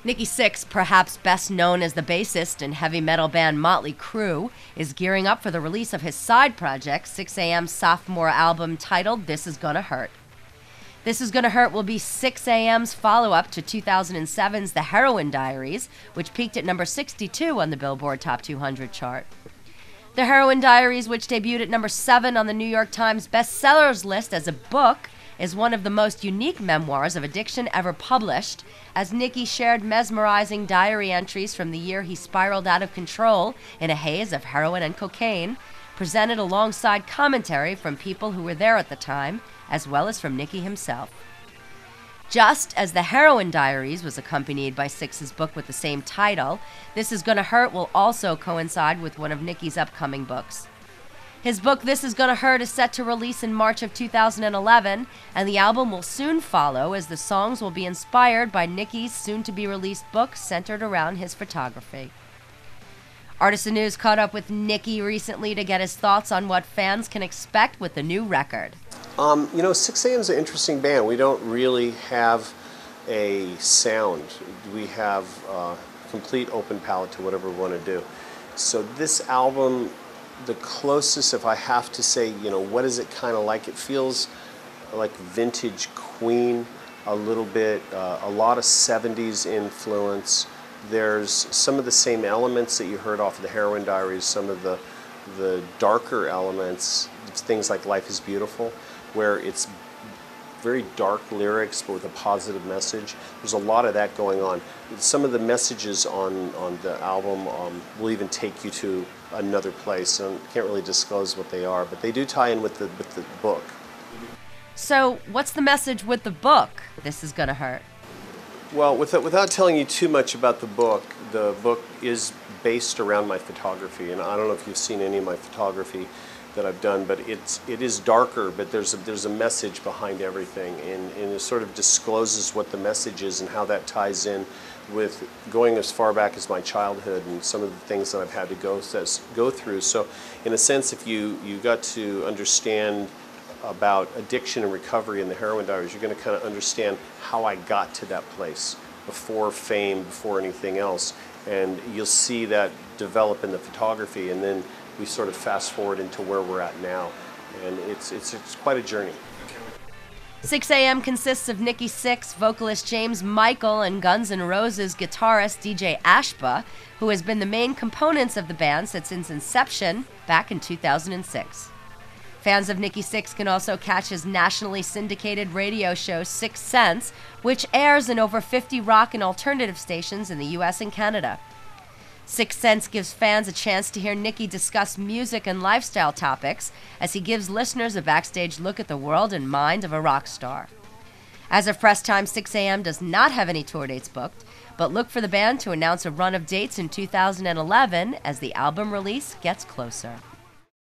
Nikki Sixx, perhaps best known as the bassist in heavy metal band Motley Crue, is gearing up for the release of his side project, Sixx A.M.'s sophomore album titled This Is Gonna Hurt. This Is Gonna Hurt will be Sixx A.M.'s follow-up to 2007's The Heroin Diaries, which peaked at number 62 on the Billboard Top 200 chart. The Heroin Diaries, which debuted at number 7 on the New York Times bestsellers list as a book, is one of the most unique memoirs of addiction ever published, as Nikki shared mesmerizing diary entries from the year he spiraled out of control in a haze of heroin and cocaine, presented alongside commentary from people who were there at the time, as well as from Nikki himself. Just as The Heroin Diaries was accompanied by Sixx's book with the same title, This Is Gonna Hurt will also coincide with one of Nikki's upcoming books. His book, This Is Gonna Hurt, is set to release in March of 2011, and the album will soon follow, as the songs will be inspired by Nikki's soon-to-be-released book centered around his photography. Artisan News caught up with Nikki recently to get his thoughts on what fans can expect with the new record. Sixx A.M. is an interesting band. We don't really have a sound. We have a complete open palette to whatever we want to do. So this album, the closest, if I have to say, what is it kind of like? It feels like vintage Queen a little bit, a lot of 70s influence. There's some of the same elements that you heard off of the Heroin Diaries, some of the darker elements, things like Life is Beautiful, where it's very dark lyrics but with a positive message. There's a lot of that going on. Some of the messages on the album will even take you to another place. I can't really disclose what they are, but they do tie in with the book. So what's the message with the book, This Is Gonna Hurt? Well, without telling you too much about the book is based around my photography, and I don't know if you've seen any of my photography that I've done, but it is darker, but there's a message behind everything, and it sort of discloses what the message is and how that ties in with going as far back as my childhood and some of the things that I've had to go through. So in a sense, if you got to understand about addiction and recovery in the Heroin Diaries, you're going to kind of understand how I got to that place before fame, before anything else, and you'll see that develop in the photography, and then we sort of fast forward into where we're at now, and it's quite a journey. Sixx A.M. consists of Nikki Sixx, vocalist James Michael, and Guns N' Roses guitarist DJ Ashba, who has been the main components of the band since its inception back in 2006. Fans of Nikki Sixx can also catch his nationally syndicated radio show Sixx Sense, which airs in over 50 rock and alternative stations in the US and Canada. Sixx Sense gives fans a chance to hear Nikki discuss music and lifestyle topics as he gives listeners a backstage look at the world and mind of a rock star. As of press time, Sixx A.M. does not have any tour dates booked, but look for the band to announce a run of dates in 2011 as the album release gets closer.